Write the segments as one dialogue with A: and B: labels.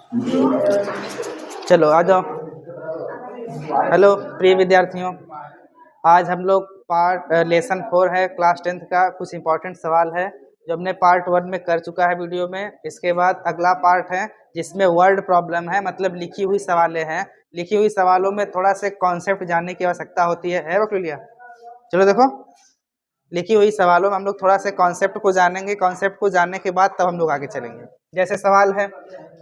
A: चलो आ जाओ। हेलो प्रिय विद्यार्थियों, आज हम लोग लेसन 4 है क्लास 10th का कुछ इंपॉर्टेंट सवाल है जो हमने पार्ट 1 में कर चुका है वीडियो में। इसके बाद अगला पार्ट है जिसमें वर्ड प्रॉब्लम है, मतलब लिखी हुई सवालें हैं। लिखी हुई सवालों में थोड़ा से कॉन्सेप्ट जानने की आवश्यकता होती है वकीलिया। चलो देखो, लिखी हुई सवालों में हम लोग थोड़ा से कॉन्सेप्ट को जानेंगे। कॉन्सेप्ट को जानने के बाद तब हम लोग आगे चलेंगे। जैसे सवाल है,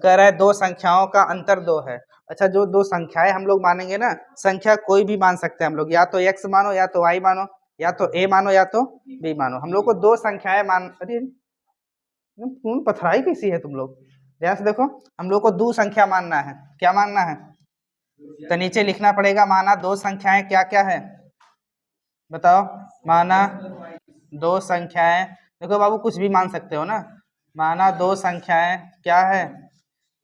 A: कह रहा है दो संख्याओं का अंतर 2 है। अच्छा, जो दो संख्याएं हम लोग मानेंगे ना, संख्या कोई भी मान सकते हैं हम लोग, या तो x मानो या तो y मानो या तो a मानो या तो b मानो। हम लोग को दो संख्याएं मान, अरे कौन पथराई कैसी है तुम लोग, ध्यान से देखो। हम लोग को दो संख्या मानना है। क्या मानना है? तो नीचे लिखना पड़ेगा, माना दो संख्याएं क्या क्या है बताओ। माना दो संख्याएं, देखो बाबू कुछ भी मान सकते हो ना। माना दो संख्याएं क्या है,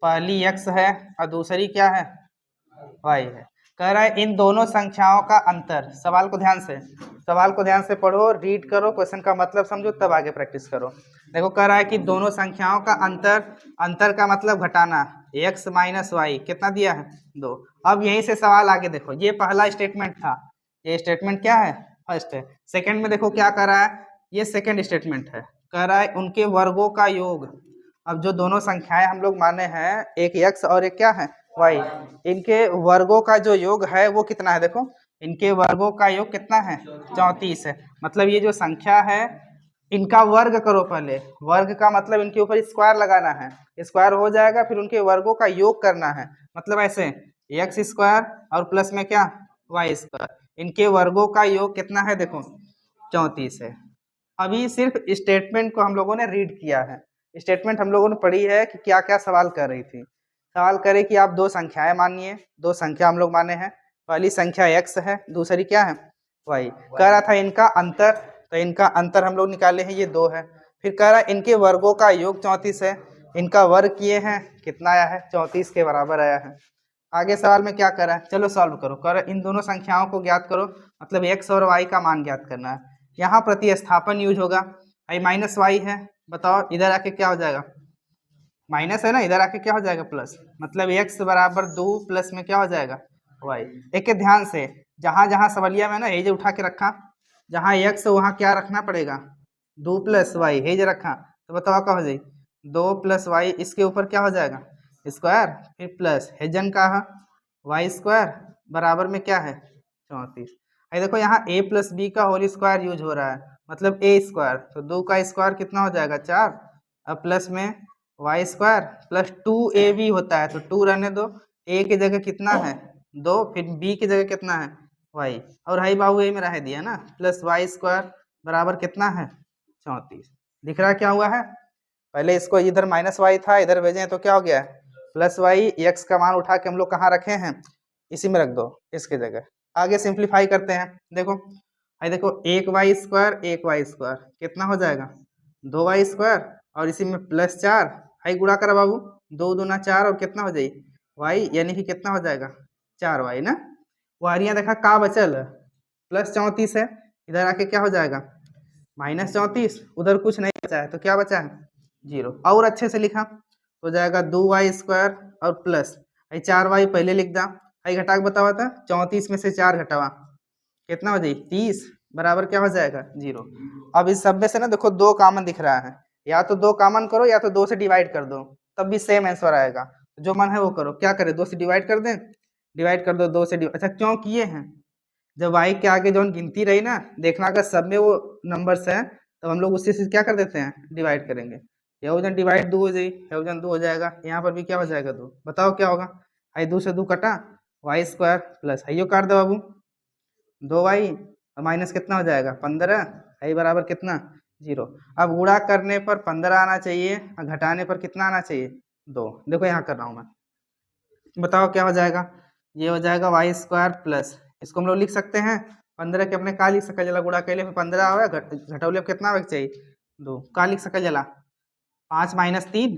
A: पहली x है और दूसरी क्या है, y है। कह रहा है इन दोनों संख्याओं का अंतर। सवाल को ध्यान से पढ़ो, रीड करो, क्वेश्चन का मतलब समझो, तब आगे प्रैक्टिस करो। देखो कह रहा है कि दोनों संख्याओं का अंतर का मतलब घटाना। x माइनस वाई कितना दिया है, 2। अब यहीं से सवाल आगे देखो, ये पहला स्टेटमेंट था, ये स्टेटमेंट क्या है, फर्स्ट है। सेकंड में देखो क्या कर रहा है, ये सेकंड स्टेटमेंट है। कह रहा है उनके वर्गों का योग। अब जो दोनों संख्याएं हम लोग माने हैं, एक x और एक क्या है, y, इनके वर्गों का जो योग है वो कितना है। देखो इनके वर्गों का योग कितना है, 34 है। मतलब ये जो संख्या है इनका वर्ग करो पहले। वर्ग का मतलब इनके ऊपर स्क्वायर लगाना है, स्क्वायर हो जाएगा, फिर उनके वर्गों का योग करना है। मतलब ऐसे एक्स स्क्वायर और प्लस में क्या, वाई स्क्वायर। इनके वर्गों का योग कितना है, देखो 34 है। अभी सिर्फ स्टेटमेंट को हम लोगों ने रीड किया है। स्टेटमेंट हम लोगों ने पढ़ी है कि क्या क्या सवाल कर रही थी। सवाल करे कि आप दो संख्याएं मानिए। दो संख्या हम लोग माने हैं, पहली संख्या x है, दूसरी क्या है, y। कह रहा था इनका अंतर, तो इनका अंतर हम लोग निकाले हैं, ये 2 है। फिर कह रहा है इनके वर्गों का योग 34 है। इनका वर्ग किए हैं, कितना आया है, 34 के बराबर आया है। आगे सवाल में क्या करा है, चलो सॉल्व करो। कह रहा है इन दोनों संख्याओं को ज्ञात करो, मतलब x और y का मान ज्ञात करना है। यहाँ प्रतिस्थापन यूज होगा। आई माइनस वाई है, बताओ इधर आके क्या हो जाएगा, माइनस है ना, इधर आके क्या हो जाएगा, प्लस। मतलब x बराबर 2 प्लस में क्या हो जाएगा, y। एक ध्यान से, जहां जहां सवालिया में ना ये जो उठा के रखा, जहां x वहां क्या रखना पड़ेगा, 2 प्लस वाई, हे जो रखा। तो बताओ क्या हो जाए, 2 प्लस वाई, इसके ऊपर क्या हो जाएगा, स्क्वायर, फिर प्लस हेजन का वाई स्क्वायर बराबर में क्या है, 34। देखो यहाँ a प्लस बी का होल स्क्वायर यूज हो रहा है, मतलब a स्क्वायर, तो 2 का स्क्वायर कितना हो जाएगा, 4। अब प्लस में वाई स्क्वायर प्लस 2ab होता है, तो 2 रहने दो। a की जगह कितना है, 2, फिर b की जगह कितना है, y। और हाई बाबू a में रह दिया ना, प्लस वाई स्क्वायर बराबर कितना है, 34। दिख रहा क्या हुआ है, पहले इसको इधर माइनस वाई था, इधर भेजे तो क्या हो गया, प्लस वाई। एक्स का मान उठा के हम लोग कहाँ रखे हैं, इसी में रख दो, इसकी जगह। आगे सिंप्लीफाई करते हैं। देखो देखो, एक वाई स्क्वायर कितना हो जाएगा, 2 वाई स्क्वायर, और इसी में प्लस 4, हाई गुणा करा बाबू, 2 दूना 4, और कितना हो जाए वाई, यानी कि कितना हो जाएगा, 4 वाई ना। वारियाँ देखा का बचल, प्लस 34 है, इधर आके क्या हो जाएगा, माइनस 34। उधर कुछ नहीं बचा है, तो क्या बचा है, 0। और अच्छे से लिखा हो जाएगा 2 वाई स्क्वायर और प्लस 4 वाई पहले लिख दा, घटा के बतावा था, 34 में से 4 घटावा कितना हो जाए, 30 बराबर क्या हो जाएगा, 0। अब इस सब में से ना देखो 2 कॉमन दिख रहा है, या तो 2 कॉमन करो या तो 2 से डिवाइड कर दो, तब भी सेम आंसर आएगा। जो मन है वो करो, क्या करें, 2 से डिवाइड कर दें, डिवाइड कर दो, 2 से अच्छा क्यों किए हैं, जब y के आगे जो गिनती रही ना, देखना अगर सब में वो नंबर्स हैं, तब हम लोग उससे क्या कर देते हैं, डिवाइड करेंगे। यह वजन डिवाइड 2 हो जाए, यह वजन 2 हो जाएगा, यहाँ पर भी क्या हो जाएगा, 2। बताओ क्या होगा, आई 2 से 2 कटा, वाई स्क्वायर प्लस आइयो काट दो बाबू, 2 वाई माइनस कितना हो जाएगा, 15, आई बराबर कितना, 0। अब गुणा करने पर 15 आना चाहिए और घटाने पर कितना आना चाहिए, 2। देखो यहाँ कर रहा हूँ मैं, बताओ क्या हो जाएगा, ये हो जाएगा वाई स्क्वायर प्लस, इसको हम लोग लिख सकते हैं 15 के अपने का लिख सका जला, गुणा कैले 15 आवे, घटौले कितना आवे चाहिए, 2, का लिख सका जला, 5 माइनस 3,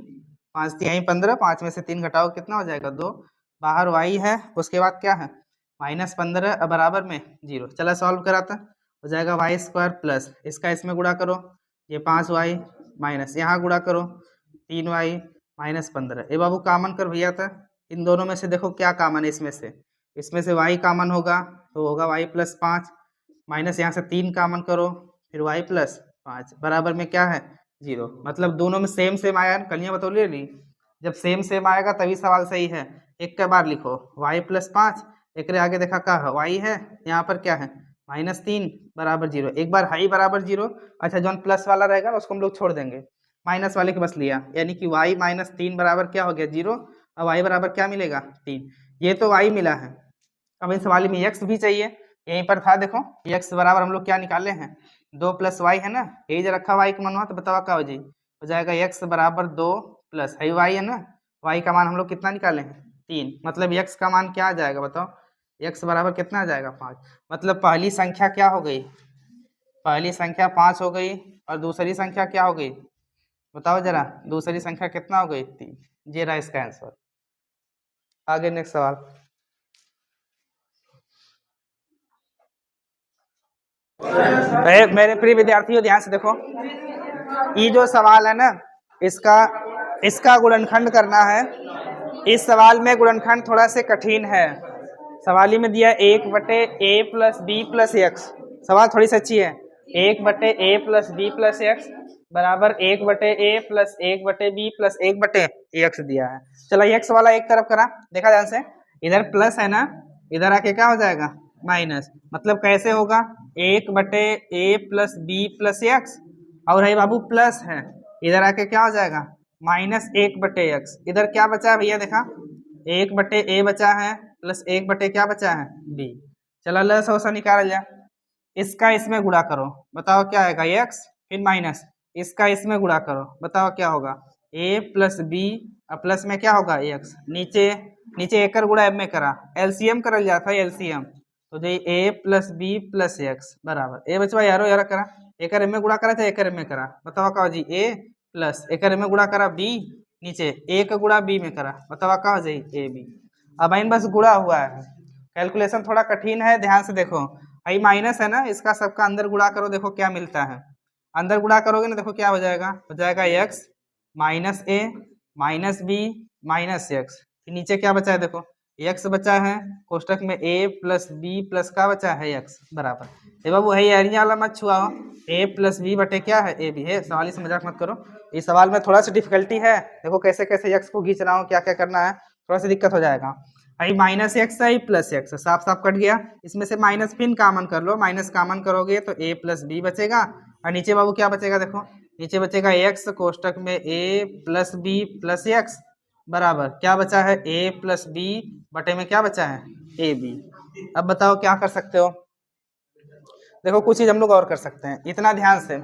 A: 5 3 15, 5 में से 3 घटाओ कितना हो जाएगा, 2। बाहर वाई है, उसके बाद क्या है, माइनस 15 बराबर में 0। चला सॉल्व कराता, हो जाएगा वाई स्क्वायर प्लस, इसका इसमें गुणा करो, ये 5 वाई माइनस यहाँ गुणा करो 3 वाई -15। ये बाबू कॉमन कर भैया था, इन दोनों में से देखो क्या कॉमन है इसमें से y कॉमन होगा तो होगा y + 5, माइनस यहाँ से 3 कॉमन करो फिर y + 5 बराबर में क्या है 0। मतलब दोनों में सेम सेम आया, कलियाँ बतौलिए नहीं, जब सेम सेम आएगा तभी सवाल सही है। एक के बार लिखो y + 5, एक रे आगे देखा क्या है y है, यहाँ पर क्या है -3 बराबर 0। एक बार हाई बराबर 0, अच्छा जो प्लस वाला रहेगा ना उसको हम लोग छोड़ देंगे, माइनस वाले के बस लिया, यानी कि y -3 बराबर क्या हो गया 0। अब y बराबर क्या मिलेगा 3। ये तो y मिला है, अब इस सवाल में x भी चाहिए, यहीं पर था देखो x बराबर हम लोग क्या निकाले हैं 2 + y है ना, यही जो रखा y का मान हुआ तो बताओ क्या हो जाएगा x बराबर 2 + y है ना, y का मान हम लोग कितना निकाले हैं 3, मतलब x का मान क्या आ जाएगा बताओ, x बराबर कितना आ जाएगा 5। मतलब पहली संख्या क्या हो गई, पहली संख्या 5 हो गई, और दूसरी संख्या क्या हो गई बताओ जरा, दूसरी संख्या कितना हो गई 3। ये रहा इसका आंसर। आगे नेक्स्ट सवाल। मेरे प्रिय विद्यार्थियों ध्यान से देखो, ये जो सवाल है ना इसका गुणनखंड करना है। इस सवाल में गुणनखंड थोड़ा से कठिन है, सवाल ही में दिया 1/a + b + x, सवाल थोड़ी सी अच्छी है, 1/a + b + x बराबर 1/a + 1/b + 1/x दिया है। चलो x वाला एक तरफ करा, देखा ध्यान से, इधर प्लस है ना, इधर आके क्या हो जाएगा माइनस, मतलब कैसे होगा 1/a + b + x, और है बाबू प्लस है, इधर आके क्या हो जाएगा -1/x। इधर क्या बचा है भैया देखा, 1/a बचा है प्लस 1/ क्या बचा है b। चलो लस हो निकाल जा, इसका इसमें गुणा करो बताओ क्या आएगा x, फिर माइनस इसका इसमें गुणा करो बताओ क्या होगा a + b, प्लस में क्या होगा x, नीचे नीचे एकर गुणा m में करा, एलसीएम करल जाता है एलसीएम, तो जो a + b + x बराबर ए बचवा यारो यार करा, एकर m में गुणा करा चाहे एकर m में करा, बताओ क्या हो जी a प्लस एकर m में गुणा करा b, नीचे a का गुणा b में करा, बताओ क्या हो जाए a b। अब इन बस गुणा हुआ है, कैलकुलेशन थोड़ा कठिन है, ध्यान से देखो, आई माइनस है ना, इसका सबका अंदर गुणा करो, देखो क्या मिलता है, अंदर गुणा करोगे ना देखो क्या हो जाएगा x -a -b -x, नीचे क्या बचा है देखो x बचा है, कोष्टक में a + b + क्या बचा है x बराबर, ये बाबू है एरिया वाला मत छुआओ, a + b बटे क्या है a b है, सवाल से मजाक मत करो, इस सवाल में थोड़ा सा डिफिकल्टी है, देखो कैसे कैसे x को खींच रहा हूँ, क्या क्या करना है, थोड़ा सा दिक्कत हो जाएगा। आई -x आई +x साफ साफ कट गया, इसमें से माइनस पिन कॉमन कर लो, माइनस कॉमन करोगे तो a + b बचेगा, और नीचे बाबू क्या बचेगा देखो, नीचे बचेगा x कोष्टक में a + b + x बराबर क्या बचा है a + b बटे में क्या बचा है a b। अब बताओ क्या कर सकते हो, देखो कुछ चीज हम लोग और कर सकते हैं, इतना ध्यान से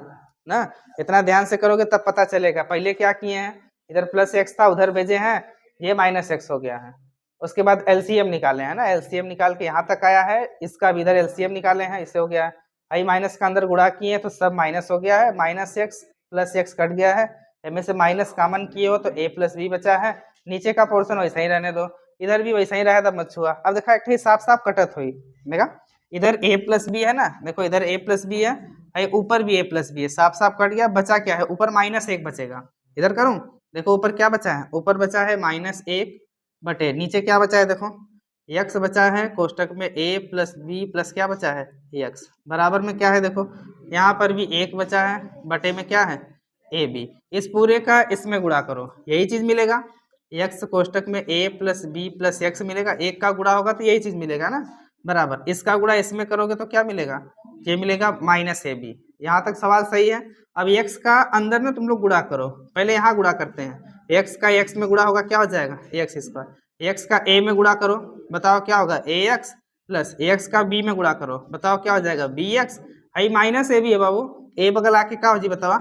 A: ना, इतना ध्यान से करोगे तब पता चलेगा। पहले क्या किए हैं, इधर +x था उधर भेजे हैं, ये -x हो गया है, उसके बाद एलसीएम निकाले हैं ना, एलसीएम निकाल के यहाँ तक आया है, इसका भी इधर एलसीएम निकाले हैं, इससे हो गया है, आई माइनस का अंदर गुणा किए तो सब माइनस हो गया है, -x + x कट गया है, इनमें से माइनस कॉमन किए हो तो a + b बचा है, नीचे का पोर्शन वैसा ही रहने दो, इधर भी वैसा ही रहा तब मत छुआ। अब देखा एक साफ साफ कटत हुई, देखा इधर a + b है ना, देखो इधर a + b है, ऊपर भी a + b है, साफ साफ कट गया, बचा क्या है ऊपर -1 बचेगा, इधर करूं देखो ऊपर क्या बचा है, ऊपर बचा है -1 बटे नीचे क्या बचा है देखो x बचा है, कोष्टक में a + b + क्या बचा है x बराबर में क्या है देखो, यहाँ पर भी 1 बचा है बटे में क्या है a b, इस पूरे का इसमें गुणा करो यही चीज मिलेगा, x कोष्टक में a + b + x मिलेगा, एक का गुणा होगा तो यही चीज मिलेगा ना बराबर, इसका गुणा इसमें करोगे तो क्या मिलेगा, ये मिलेगा -ab। यहाँ तक सवाल सही है। अब x का अंदर में तुम लोग गुणा करो, पहले यहाँ गुणा करते हैं, x का x में गुणा होगा क्या हो जाएगा x², x का a में गुणा करो बताओ क्या होगा ax प्लस ax का b में गुणा करो बताओ क्या हो जाएगा bx, आई -ab है बाबू, a बगल आके क्या हो जी बताओ,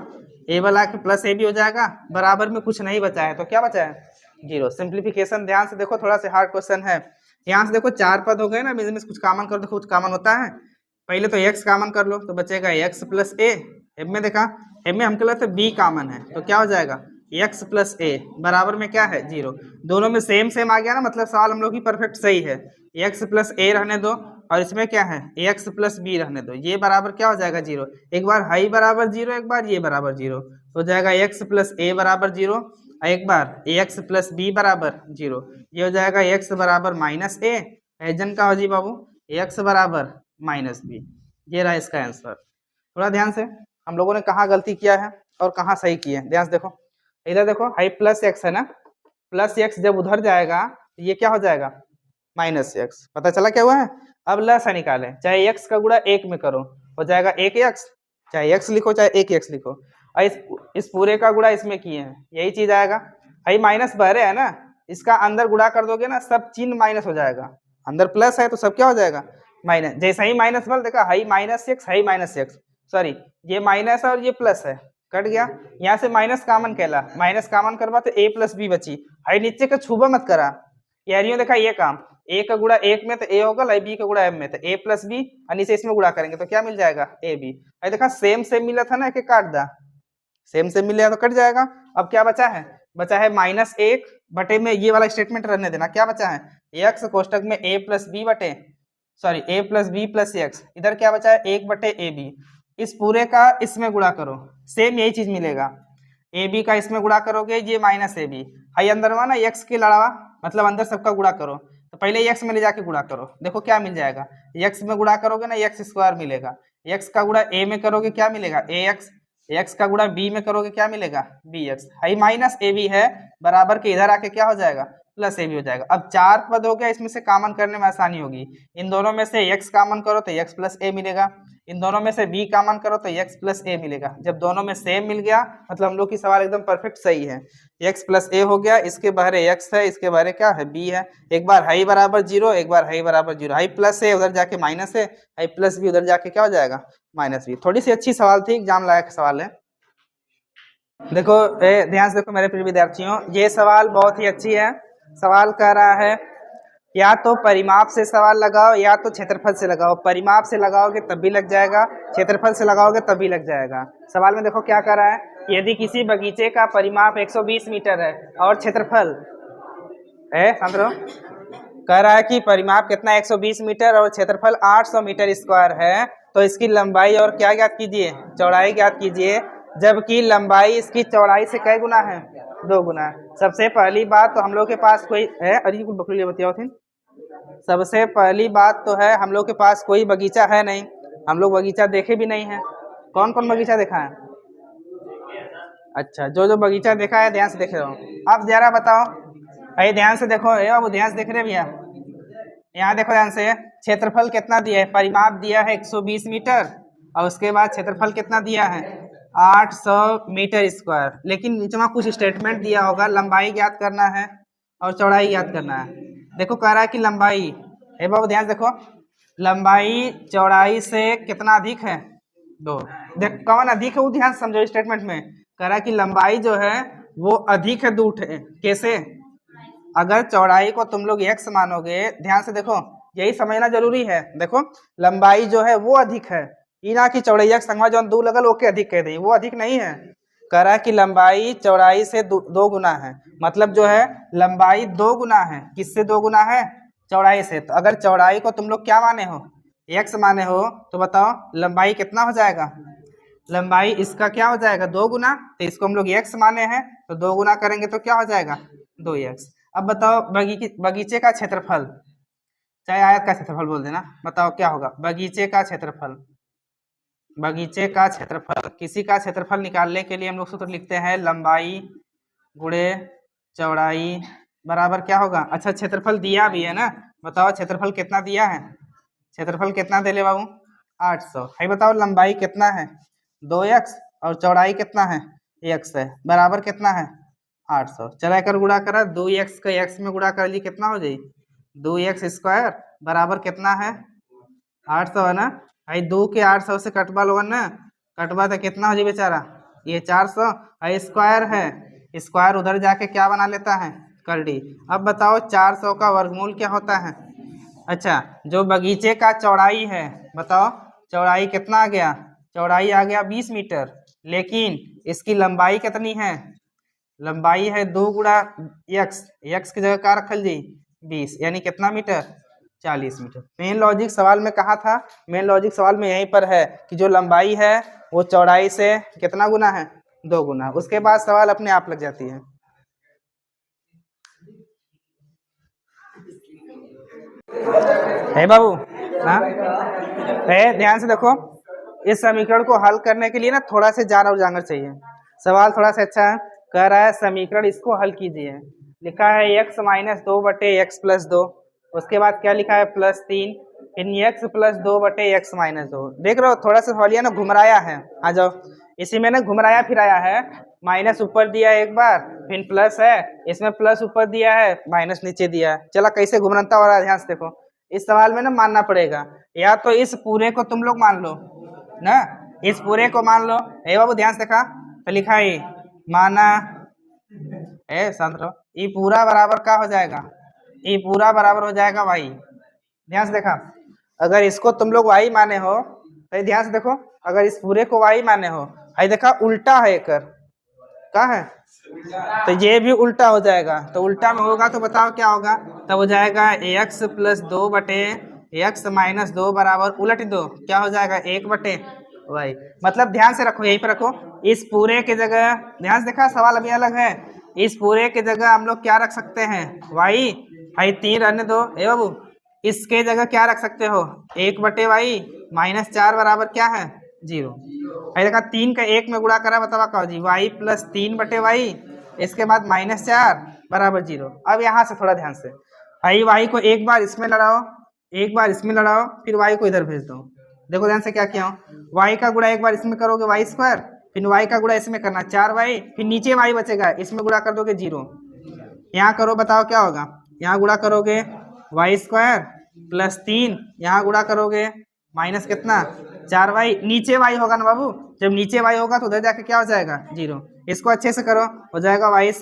A: a बगल आके +ab हो जाएगा, बराबर में कुछ नहीं बचा है तो क्या बचा है 0। सिंप्लीफिकेशन ध्यान से देखो, थोड़ा सा हार्ड क्वेश्चन है, यहाँ से देखो 4 पद हो गए ना, में कुछ कॉमन कर दो, कुछ कॉमन होता है, पहले तो x कॉमन कर लो तो बचेगा x + a, m में देखा m में हमको लगता है b कॉमन है तो क्या हो जाएगा x + a बराबर में क्या है 0, दोनों में सेम सेम आ गया ना, मतलब सवाल हम लोग की परफेक्ट सही है, x + a रहने दो और इसमें क्या है x + b रहने दो, ये बराबर क्या हो जाएगा 0, एक बार हाई बराबर 0, एक बार ये बराबर 0, तो जाएगा x + a बराबर 0, एक बार एक्स प्लस बी बराबर 0, ये हो जाएगा एक्स बराबर माइनस ए, एजन का हो जी बाबू एक्स बराबर माइनस बी। ये रहा इसका आंसर। थोड़ा ध्यान से, हम लोगों ने कहाँ गलती किया है और कहाँ सही किया है, ध्यान से देखो। इधर देखो हाई प्लस एक्स है ना, प्लस एक्स जब उधर जाएगा ये क्या हो जाएगा माइनस एक्स, पता चला क्या हुआ है। अब लसा निकालें, चाहे एक्स का गुणा एक में करो हो जाएगा एक एक्स, चाहे एक्स लिखो चाहे एक एक्स लिखो, और इस पूरे का गुणा इसमें किए हैं यही चीज आएगा। हाई माइनस बहरे है ना, इसका अंदर गुणा कर दोगे ना सब चिन्ह माइनस हो जाएगा, अंदर प्लस है तो सब क्या हो जाएगा माइनस। जैसा ही माइनस बल देखा हाई माइनस एक्स, हाई माइनस एक्स, सॉरी ये माइनस और ये प्लस है कट गया, यहाँ से माइनस कामन कहला, माइनस कामन करवा तो ए प्लस बी बची, हाई नीचे का छुबा मत करा, यारियों देखा ये काम, ए का गुणा एक में तो ए होगा, लाई बी का गुणा एम में तो ए प्लस बी, और नीचे इसमें गुणा करेंगे तो क्या मिल जाएगा ए बी। अरे देखा सेम सेम मिला था ना कि काट दा, सेम सेम मिलेगा तो कट जाएगा। अब क्या बचा है, बचा है माइनस एक बटे में, ये वाला स्टेटमेंट रहने देना, क्या बचा है एक्स कोष्टक में ए प्लस बी बटे, सॉरी ए प्लस बी प्लस एक्स, इधर क्या बचा है एक बटे ए बी, इस पूरे का इसमें गुणा करो सेम यही चीज मिलेगा, ए बी का इसमें गुणा करोगे ये माइनस ए बी, हाई अंदर हुआ ना एक्स के लड़ावा, मतलब अंदर सबका गुणा करो, तो पहले एक्स में ले जाके गुणा करो, देखो क्या मिल जाएगा, एक्स में गुणा करोगे ना एक्स स्क्वायर मिलेगा, एक्स का गुणा ए में करोगे क्या मिलेगा ए एक्स, एक्स का गुणा बी में करोगे क्या मिलेगा बी एक्स, हाई माइनस ए बी है बराबर के इधर आके क्या हो जाएगा प्लस ए बी हो जाएगा। अब चार पद हो गया, इसमें से कॉमन करने में आसानी होगी, इन दोनों में से एक्स कॉमन करो तो एक्स प्लस ए मिलेगा, इन दोनों में से बी कॉमन करो तो एक्स प्लस ए मिलेगा, जब दोनों में सेम मिल गया मतलब हम लोग की सवाल एकदम परफेक्ट सही है, एक्स प्लस ए हो गया, इसके बाहर एक्स है, इसके बाहर क्या है बी है, एक बार हाई बराबर जीरो, एक बार हाई बराबर जीरो, हाई प्लस है उधर जाके माइनस है, हाई प्लस बी उधर जाके क्या हो जाएगा माइनस बी। थोड़ी सी अच्छी सवाल थी, एग्जाम लायक सवाल है। देखो ध्यान से देखो मेरे प्रिय विद्यार्थियों, ये सवाल बहुत ही अच्छी है। सवाल कह रहा है या तो परिमाप से सवाल लगाओ या तो क्षेत्रफल से लगाओ, परिमाप से लगाओगे तब भी लग जाएगा, क्षेत्रफल से लगाओगे तब भी लग जाएगा। सवाल में देखो क्या कह रहा है, यदि किसी बगीचे का परिमाप 120 मीटर है और क्षेत्रफल है, समझ रहे हो, कह रहा है कि परिमाप कितना 120 मीटर और क्षेत्रफल 800 मीटर स्क्वायर है, तो इसकी लंबाई और क्या ज्ञात कीजिए चौड़ाई ज्ञात कीजिए, जबकि लंबाई इसकी चौड़ाई से कै गुना है 2 गुना। सबसे पहली बात तो हम लोग के पास कोई है, अरे कुछ बकरी बताओ थी, सबसे पहली बात तो है हम लोग के पास कोई बगीचा है नहीं, हम लोग बगीचा देखे भी नहीं है। कौन कौन बगीचा देखा है? अच्छा, जो जो बगीचा देखा है ध्यान से देख रहे हो। अब जरा बताओ, अरे ध्यान से देखो, वो ध्यान से देख रहे भैया, यहाँ देखो ध्यान से, क्षेत्रफल कितना दिया है, परिमाप दिया है 120 मीटर और उसके बाद क्षेत्रफल कितना दिया है 800 मीटर स्क्वायर, लेकिन नीचे में कुछ स्टेटमेंट दिया होगा, लंबाई ज्ञात करना है और चौड़ाई ज्ञात करना है। देखो कह रहा है कि लंबाई, हे बाबू ध्यान देखो, लंबाई चौड़ाई से कितना अधिक है 2, देख कौन अधिक है वो ध्यान समझो, स्टेटमेंट में कह रहा है कि लंबाई जो है वो अधिक है दूर है, कैसे, अगर चौड़ाई को तुम लोग x मानोगे, ध्यान से देखो यही समझना जरूरी है, देखो लंबाई जो है वो अधिक है, ये ना कि चौड़ाई संगवा जो दो लगल ओके अधिक कह दें, वो अधिक नहीं है। कह रहा है कि लंबाई चौड़ाई से 2 गुना है, मतलब जो है लंबाई 2 गुना है, किससे 2 गुना है चौड़ाई से। तो अगर चौड़ाई को तुम लोग क्या माने हो x माने हो, तो बताओ लंबाई कितना हो जाएगा, लंबाई इसका क्या हो जाएगा 2 गुना, तो इसको हम लोग x माने हैं तो 2 गुना करेंगे तो क्या हो जाएगा 2x। अब बताओ बगीचे का क्षेत्रफल, चाहे आयत का क्षेत्रफल बोल देना, बताओ क्या होगा बगीचे का क्षेत्रफल, बगीचे का क्षेत्रफल, किसी का क्षेत्रफल निकालने के लिए हम लोग सूत्र लिखते हैं लंबाई गुणे चौड़ाई बराबर क्या होगा, अच्छा क्षेत्रफल दिया भी है ना, बताओ क्षेत्रफल कितना दिया है, क्षेत्रफल कितना दे ले बाबू 800 है, बताओ लंबाई कितना है 2x और चौड़ाई कितना है x है, बराबर कितना है 800, चला कर गुणा करा 2x का x में गुणा कर ली कितना हो जाए 2x स्क्वायर बराबर कितना है 800 है ना, भाई 2 के 800 से कटवा लोगन ना, कटवा तो कितना हो जाए बेचारा ये 400, स्क्वायर है, स्क्वायर उधर जाके क्या बना लेता है कर डी। अब बताओ 400 का वर्गमूल क्या होता है, अच्छा जो बगीचे का चौड़ाई है, बताओ चौड़ाई कितना आ गया, चौड़ाई आ गया 20 मीटर, लेकिन इसकी लंबाई कितनी है, लंबाई है 2 गुणा x, x की जगह क्या रखल जी 20, यानी कितना मीटर 40 मीटर। मेन लॉजिक सवाल में कहा था, मेन लॉजिक सवाल में यहीं पर है कि जो लंबाई है वो चौड़ाई से कितना गुना है 2 गुना, उसके बाद सवाल अपने आप लग जाती है। है बाबू। हाँ है, ध्यान से देखो, इस समीकरण को हल करने के लिए ना थोड़ा से जान और जानकर चाहिए। सवाल थोड़ा सा अच्छा है, कह रहा है समीकरण इसको हल कीजिए। लिखा है x माइनस 2/x+2, उसके बाद क्या लिखा है +3, फिर x+2/x माइनस 2। देख रहे हो थोड़ा सा सवालिया ना घुमराया है। आ जाओ, इसी में ना घुमराया फिराया है, माइनस ऊपर दिया है एक बार, फिर प्लस है, इसमें प्लस ऊपर दिया है, माइनस नीचे दिया है। चला कैसे घुमरता हो रहा है, ध्यान से देखो। इस सवाल में ना मानना पड़ेगा, या तो इस पूरे को तुम लोग मान लो ना, इस पूरे को मान लो। ए बाबू ध्यान से देखा, तो लिखा है माना, ए शांत रहो, ये पूरा बराबर क्या हो जाएगा, ये पूरा बराबर हो जाएगा y। ध्यान से देखा, अगर इसको तुम लोग y माने हो तो ध्यान से देखो, अगर इस पूरे को y माने हो, है देखा उल्टा है कर, क्या है, तो ये भी उल्टा हो जाएगा। तो उल्टा में होगा तो बताओ क्या होगा, तब हो जाएगा x+2/x-2 बराबर उलट दो, क्या हो जाएगा 1/y। मतलब ध्यान से रखो, यहीं पर रखो, इस पूरे के जगह, ध्यान से देखा सवाल अभी अलग है, इस पूरे के जगह हम लोग क्या रख सकते हैं y, भाई 3 रहने दो ए बाबू, इसके जगह क्या रख सकते हो 1/y, -4 बराबर क्या है 0। भाई देखा 3 का 1 में गुणा करा, बतावा कहो जी y+3/y, इसके बाद -4 बराबर 0। अब यहाँ से थोड़ा ध्यान से, भाई y को एक बार इसमें लड़ाओ, एक बार इसमें लड़ाओ, फिर y को इधर भेज दो। देखो ध्यान से क्या किया हूँ, y का गुणा एक बार इसमें करोगे y², फिर y का गुणा इसमें करना 4y, फिर नीचे y बचेगा, इसमें गुणा कर दोगे 0। यहाँ करो, बताओ क्या होगा, यहाँ गुणा करोगे y² +3, यहाँ गुणा करोगे माइनस कितना 4y, नीचे y होगा ना बाबू, जब नीचे y होगा तो उधर जाके क्या हो जाएगा 0। इसको अच्छे से करो, हो जाएगा y²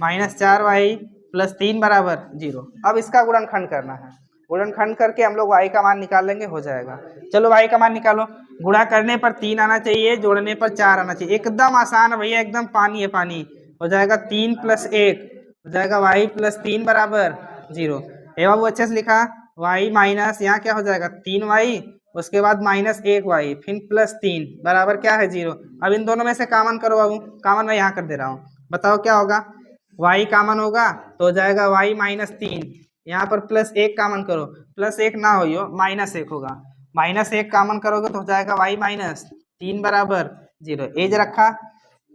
A: -4y +3 बराबर 0। अब इसका गुणनखंड करना है, गुणनखंड करके हम लोग y का मान निकाल लेंगे, हो जाएगा। चलो y का मान निकालो, गुणा करने पर 3 आना चाहिए, जोड़ने पर 4 आना चाहिए, एकदम आसान है भैया, एकदम पानी है पानी। हो जाएगा 3 + 1, हो जाएगा y+3 बराबर 0। ए बाबू अच्छे से लिखा, y माइनस यहाँ क्या हो जाएगा 3y, उसके बाद -1y, फिर +3 बराबर क्या है 0। अब इन दोनों में से कॉमन करो बाबू, कॉमन मैं यहाँ कर दे रहा हूँ, बताओ क्या होगा, y कॉमन होगा तो हो जाएगा y -3, यहाँ पर +1 कॉमन करो, +1 ना हो -1 होगा, -1 कॉमन करोगे तो हो जाएगा y -3 बराबर 0। एज रखा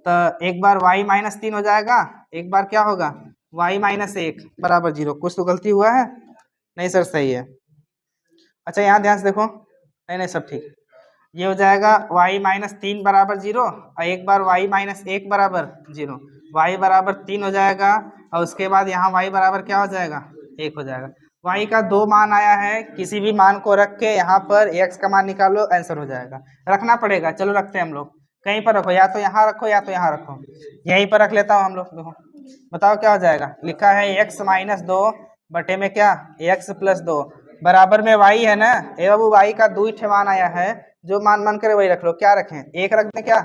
A: तो एक बार y -3 हो जाएगा, एक बार क्या होगा y -1 बराबर 0। कुछ तो गलती हुआ है, नहीं सर सही है। अच्छा यहाँ ध्यान से देखो, नहीं नहीं सब ठीक, ये हो जाएगा y -3 बराबर 0, और एक बार y -1 बराबर 0, y बराबर 3 हो जाएगा, और उसके बाद यहाँ y बराबर क्या हो जाएगा 1 हो जाएगा। y का 2 मान आया है, किसी भी मान को रख के यहाँ पर x का मान निकालो, आंसर हो जाएगा। रखना पड़ेगा, चलो रखते हैं हम लोग, कहीं पर रखो, या तो यहाँ रखो या तो यहाँ रखो, यहीं पर रख लेता हूँ हम लोग। देखो बताओ क्या हो जाएगा, लिखा है x -2 बटे में क्या x+2 बराबर में y है ना, ए बाबू y का 2 ही मान आया है, जो मान मन करे वही रख लो। क्या रखें, 1 रख दें क्या,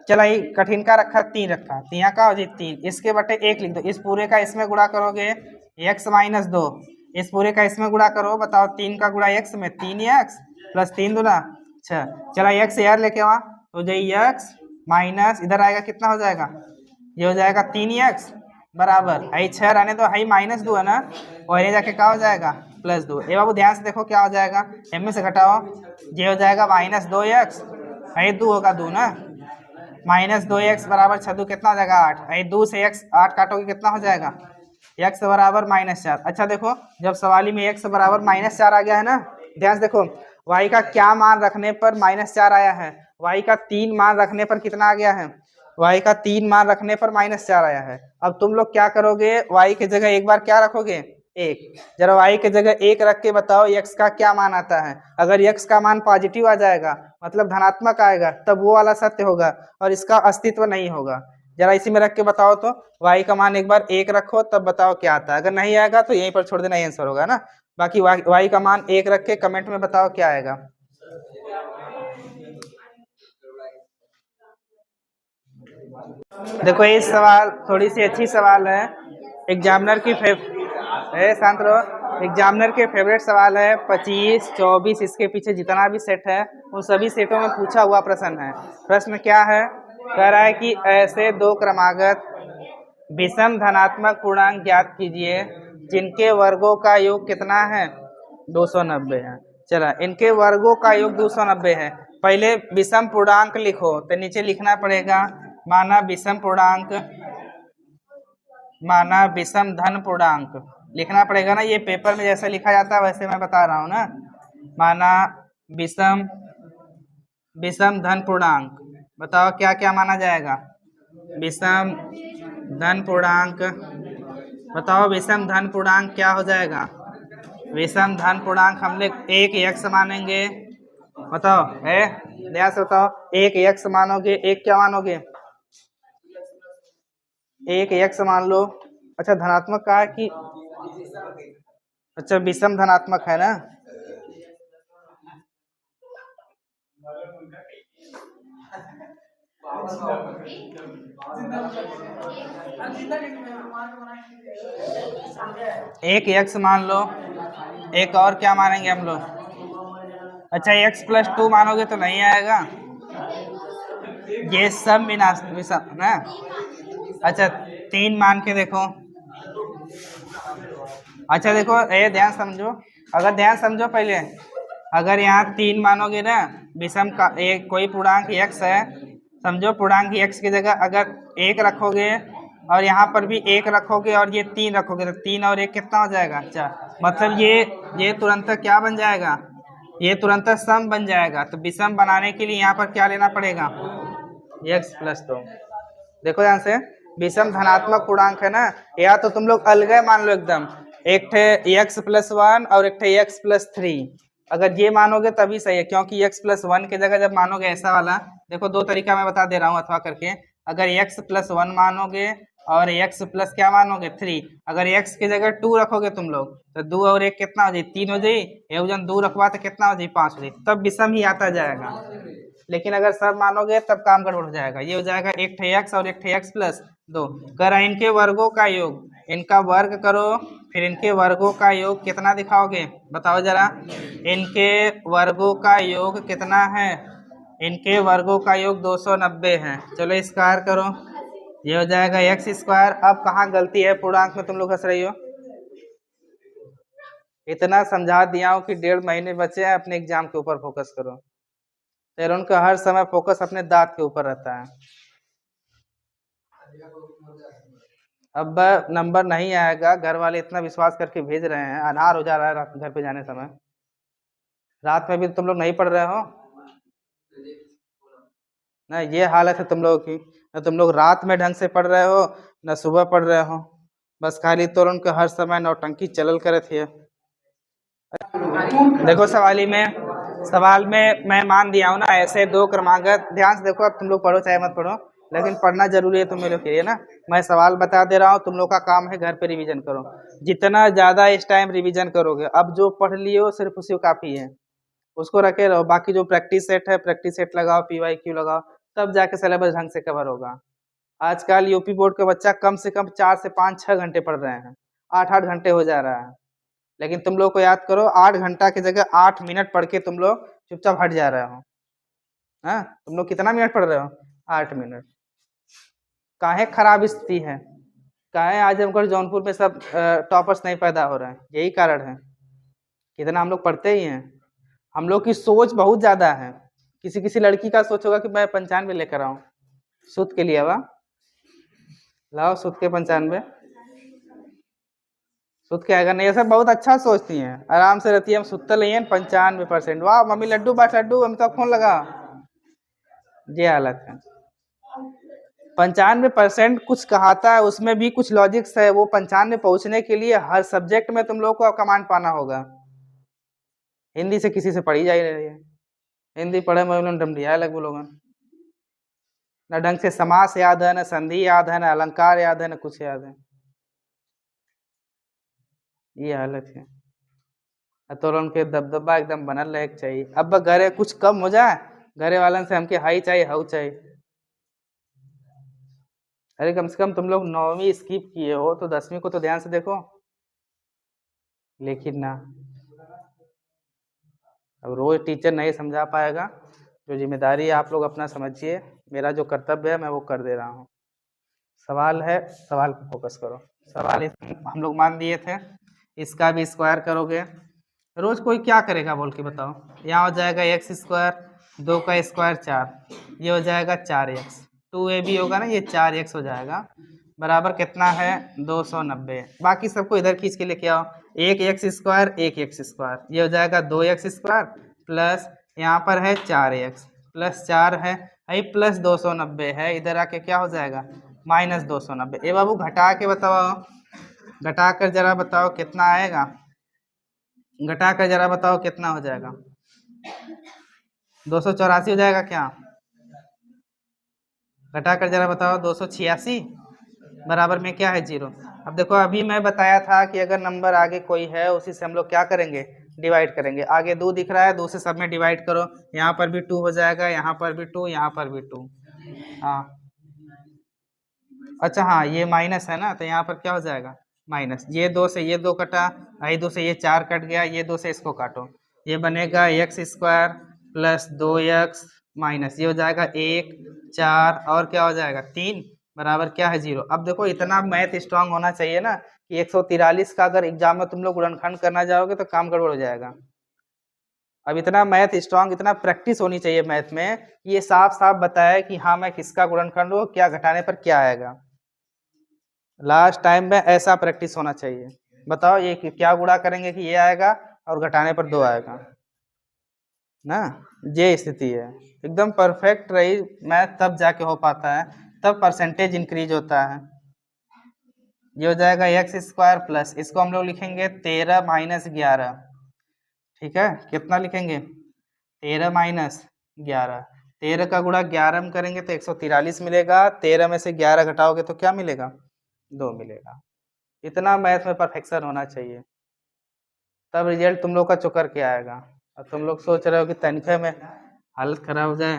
A: चला ये कठिन का रखा 3 रखा, तो यहाँ का हो जाए 3, इसके बटे 1 लिख दो, इस पूरे का इसमें गुणा करोगे x -2, इस पूरे का इसमें गुणा करो, बताओ 3 का गुणा x में 3x +3 दूना 6, चला x यार लेके वहाँ तो जाइए x माइनस इधर आएगा कितना हो जाएगा, ये हो जाएगा 3x बराबर आई 6 रहने दो, हाई -2 है ना, और ये जाके क्या हो जाएगा +2। ये बाबू ध्यान से देखो क्या हो जाएगा, m में से घटाओ, ये हो जाएगा -2x, आई 2 होगा 2 ना, -2x बराबर 6 2 कितना हो जाएगा 8, आई 2 से x 8 काटोगे कितना हो जाएगा x बराबर -4। अच्छा देखो जब सवाली में x बराबर -4 आ गया है ना, ध्यान से देखो y का क्या मान रखने पर -4 आया है, y का 3 मान रखने पर कितना आ गया है, y का 3 मान रखने पर -4 आया है। अब तुम लोग क्या करोगे, y के जगह एक बार क्या रखोगे 1, जरा y के जगह 1 रख के बताओ x का क्या मान आता है। अगर x का मान पॉजिटिव आ जाएगा मतलब धनात्मक आएगा, तब वो वाला सत्य होगा और इसका अस्तित्व नहीं होगा। जरा इसी में रख के बताओ तो, y का मान एक बार 1 रखो तब बताओ क्या आता है, अगर नहीं आएगा तो यहीं पर छोड़ देना, आंसर होगा ना। बाकी y का मान 1 रख के कमेंट में बताओ क्या आएगा। देखो ये सवाल थोड़ी सी अच्छी सवाल है, एग्जामिनर की शांत रहो, एग्जामिनर के फेवरेट सवाल है, 25 24 इसके पीछे जितना भी सेट है उन सभी सेटों में पूछा हुआ प्रश्न है। प्रश्न क्या है, कह रहा है कि ऐसे 2 क्रमागत विषम धनात्मक पूर्णांक ज्ञात कीजिए जिनके वर्गों का योग कितना है 290 है। चला, इनके वर्गों का योग 290 है। पहले विषम पूर्णांक लिखो, तो नीचे लिखना पड़ेगा माना विषम पूर्णांक, माना विषम धन पूर्णांक लिखना पड़ेगा ना। ये पेपर में जैसे लिखा जाता है वैसे मैं बता रहा हूँ ना। माना विषम धन पूर्णांक, बताओ क्या क्या माना जाएगा। विषम धन पूर्णांक, बताओ विषम धन पूर्णांक क्या हो जाएगा। विषम धन पूर्णांक हम लोग एक यक्ष मानेंगे। बताओ है, ध्यान से बताओ, एक यक्ष मानोगे, एक क्या मानोगे, एक यक्ष मान लो। अच्छा धनात्मक का है कि अच्छा विषम धनात्मक है ना। एक यक्ष मान लो, एक और क्या मानेंगे हम लोग। अच्छा x+2 मानोगे तो नहीं आएगा, ये सब विषम ना। अच्छा 3 मान के देखो। अच्छा देखो ये ध्यान समझो, अगर ध्यान समझो पहले, अगर यहाँ 3 मानोगे ना विषम का, एक कोई पूर्णांक x है, समझो पूर्णांक x की जगह अगर 1 रखोगे और यहाँ पर भी 1 रखोगे और ये 3 रखोगे तो 3 और 1 कितना हो जाएगा। अच्छा मतलब ये तुरंत क्या बन जाएगा, ये तुरंत सम बन जाएगा। तो विषम बनाने के लिए यहाँ पर क्या लेना पड़ेगा, x+2। देखो ध्यान से, विषम धनात्मक पूर्णांक है ना, या तो तुम लोग अलग मान लो एकदम, एक थे x+1 और एक थे x+3। अगर ये मानोगे तभी सही है, क्योंकि x+1 की जगह जब मानोगे ऐसा वाला, देखो 2 तरीका मैं बता दे रहा हूँ अथवा करके। अगर x+1 मानोगे और x प्लस क्या मानोगे 3, अगर x की जगह 2 रखोगे तुम लोग तो 2 और 1 कितना हो जाए 3 हो जाए, ये वजन 2 रखवा तो कितना हो जाए 5 हो जाए, तब विषम ही आता जाएगा। लेकिन अगर सब मानोगे तब काम गड़बड़ हो जाएगा। ये हो जाएगा एक ठे x और एक ठे x+2। करा इनके वर्गों का योग, इनका वर्ग करो, फिर इनके वर्गों का योग कितना दिखाओगे बताओ जरा। इनके वर्गों का योग कितना है, इनके वर्गों का योग 290 है। चलो स्क्वायर करो, ये हो जाएगा x²। अब कहाँ गलती है पूर्णांक में तुम लोग हंस रही हो। इतना समझा दिया हूँ कि 1.5 महीने बचे हैं, अपने एग्जाम के ऊपर फोकस करो। फिर उनका हर समय फोकस अपने दांत के ऊपर रहता है। अब नंबर नहीं आएगा, घर वाले इतना विश्वास करके भेज रहे हैं, अनार हो जा रहा है रात घर पे जाने समय। रात में भी तुम लोग नहीं पढ़ रहे हो ना, ये हालत है तुम लोगों की, न तुम लोग रात में ढंग से पढ़ रहे हो न सुबह पढ़ रहे हो, बस खाली तो उनका हर समय नौटंकी चलल करे थे। देखो सवाल में मैं मान दिया हूँ ना, ऐसे 2 क्रमागत, ध्यान से देखो। अब तुम लोग पढ़ो चाहे मत पढ़ो, लेकिन पढ़ना जरूरी है तुम लोग के लिए ना। मैं सवाल बता दे रहा हूँ, तुम लोग का काम है घर पे रिवीजन करो। जितना ज्यादा इस टाइम रिवीजन करोगे, अब जो पढ़ लियो सिर्फ उसी काफी है, उसको रखे रहो। बाकी जो प्रैक्टिस सेट है, प्रैक्टिस सेट लगाओ, PYQ लगाओ, तब जाके सिलेबस ढंग से कवर होगा। आजकल यूपी बोर्ड का बच्चा कम से कम 4 से 5-6 घंटे पढ़ रहे हैं, 8-8 घंटे हो जा रहा है। लेकिन तुम लोग को याद करो, 8 घंटा की जगह 8 मिनट पढ़ के तुम लोग चुपचाप हट जा रहे हो। हाँ तुम लोग कितना मिनट पढ़ रहे हो, 8 मिनट। काहे खराब स्थिति है, काहे आजमगढ़ जौनपुर में सब टॉपर्स नहीं पैदा हो रहे हैं, यही कारण है। कितना हम लोग पढ़ते ही हैं। हम लोग की सोच बहुत ज्यादा है। किसी किसी लड़की का सोच होगा कि मैं 95 लेकर आऊं सुत के लिए, वाह लाओ सुत के 95 सुत के आएगा नहीं, ये सब बहुत अच्छा सोचती हैं, आराम से रहती है। हम सुतल नहीं है 95%, वाह मम्मी लड्डू बाट लड्डू, हम तो फोन लगा, ये हालत है। 95% कुछ कहाता है, उसमें भी कुछ लॉजिक्स है। वो 95 पहुंचने के लिए हर सब्जेक्ट में तुम लोग को कमांड पाना होगा। हिंदी से किसी से पढ़ी जा रही है, हिंदी पढ़े में डमडिया लग वो लोग, न ढंग से समास याद है, न संधि याद है, न अलंकार याद है, न कुछ याद है। ये हालत है। तो उनके दबदबा एकदम बनल रहे चाहिए। अब घरे कुछ कम हो जाए, घरे वालन से हमके हाई चाहिए हाउ चाहिए। अरे कम से कम तुम लोग 9वीं स्किप किए हो तो 10वीं को तो ध्यान से देखो। लेकिन ना, अब रोज टीचर नहीं समझा पाएगा। जो जिम्मेदारी है आप लोग अपना समझिए, मेरा जो कर्तव्य है मैं वो कर दे रहा हूँ। सवाल है, सवाल पे फोकस करो। सवाल हम लोग मान दिए थे, इसका भी स्क्वायर करोगे। रोज कोई क्या करेगा बोल के बताओ। यहाँ हो जाएगा एक्स स्क्वायर, 2 का स्क्वायर 4, ये हो जाएगा 4x, 2a भी होगा ना, ये 4x हो जाएगा, बराबर कितना है 290। बाकी सबको इधर खींच के लेके आओ, एक एक्स स्क्वायर, एक एक्स स्क्वायर, ये हो जाएगा 2x स्क्वायर प्लस यहाँ पर है 4x प्लस 4 है, आई प्लस 290 है, इधर आके क्या हो जाएगा माइनस 290। ए बाबू घटा के बताओ, घटा कर जरा बताओ कितना आएगा, घटा कर जरा बताओ कितना हो जाएगा। 284 हो जाएगा क्या? घटा कर जरा बताओ 286 बराबर में क्या है 0। अब देखो अभी मैं बताया था कि अगर नंबर आगे कोई है उसी से हम लोग क्या करेंगे डिवाइड करेंगे। आगे 2 दिख रहा है, 2 से सब में डिवाइड करो, यहाँ पर भी 2 हो जाएगा, यहाँ पर भी 2, यहाँ पर भी 2। हाँ अच्छा हाँ ये माइनस है ना, तो यहाँ पर क्या हो जाएगा माइनस, ये 2 से ये 2 कटा, आई 2 से ये 4 कट गया, ये 2 से इसको काटो, ये बनेगा x square plus 2x minus, ये हो जाएगा 1 4 और क्या हो जाएगा 3 बराबर क्या है 0। अब देखो इतना मैथ स्ट्रांग होना चाहिए ना कि 143 का अगर एग्जाम में तुम लोग गुणनखंड करना जाओगे तो काम गड़बड़ हो जाएगा। अब इतना मैथ स्ट्रांग, इतना प्रैक्टिस होनी चाहिए मैथ में, ये साफ साफ बताया कि हाँ मैं किसका गुणनखंड हो, क्या घटाने पर क्या आएगा। लास्ट टाइम में ऐसा प्रैक्टिस होना चाहिए। बताओ ये क्या गुणा करेंगे कि ये आएगा और घटाने पर 2 आएगा ना, ये स्थिति है। एकदम परफेक्ट रही मैथ तब जाके हो पाता है, तब परसेंटेज इंक्रीज होता है। ये हो जाएगा एक्स स्क्वायर प्लस, इसको हम लोग लिखेंगे 13 माइनस 11, ठीक है कितना लिखेंगे 13 माइनस 11, 13 का गुणा 11 में करेंगे तो 143 मिलेगा, 13 में से 11 घटाओगे तो क्या मिलेगा 2 मिलेगा। इतना मैथ में परफेक्शन होना चाहिए, तब रिजल्ट तुम लोग का चुकर के आएगा। और तुम लोग सोच रहे हो कि तनख्वाह में हालत खराब हो जाए,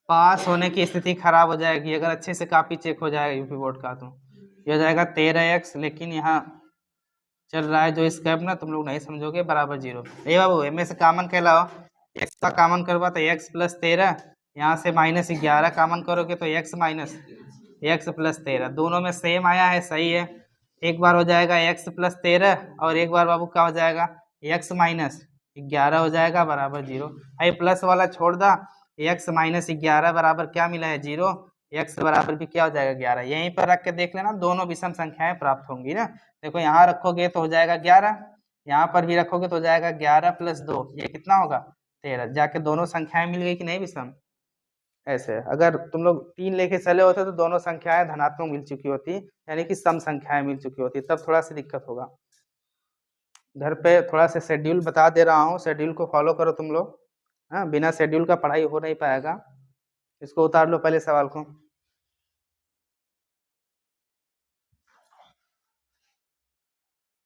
A: पास होने की स्थिति खराब हो जाएगी अगर अच्छे से कॉपी चेक हो जाएगा यूपी बोर्ड का। तो ये हो जाएगा 13x, लेकिन यहाँ चल रहा है जो स्केप ना तुम लोग नहीं समझोगे, बराबर 0। ये बाबू इनमें से कामन कहलाओ, x का कामन करवा तो x प्लस 13, यहाँ से माइनस 11 कामन करोगे तो x माइनस x प्लस 13, दोनों में सेम आया है, सही है। एक बार हो जाएगा x प्लस 13 और एक बार बाबू क्या हो जाएगा x माइनस 11 हो जाएगा, बराबर 0। आई प्लस वाला छोड़ दा, x माइनस 11 बराबर क्या मिला है 0, x बराबर भी क्या हो जाएगा 11। यहीं पर रख के देख लेना, दोनों विषम संख्याएं प्राप्त होंगी ना। देखो यहाँ रखोगे तो हो जाएगा 11, यहाँ पर भी रखोगे तो हो जाएगा 11 प्लस 2, ये कितना होगा 13, जाके दोनों संख्याएं मिल गई कि नहीं विषम। ऐसे अगर तुम लोग 3 लेके चले होते तो दोनों संख्याएं धनात्मक मिल चुकी होती, यानी कि सम संख्याएं मिल चुकी होती, तब थोड़ा सी दिक्कत होगा। घर पे थोड़ा सा शेड्यूल बता दे रहा हूँ, शेड्यूल को फॉलो करो तुम लोग। हाँ बिना शेड्यूल का पढ़ाई हो नहीं पाएगा। इसको उतार लो पहले सवाल को।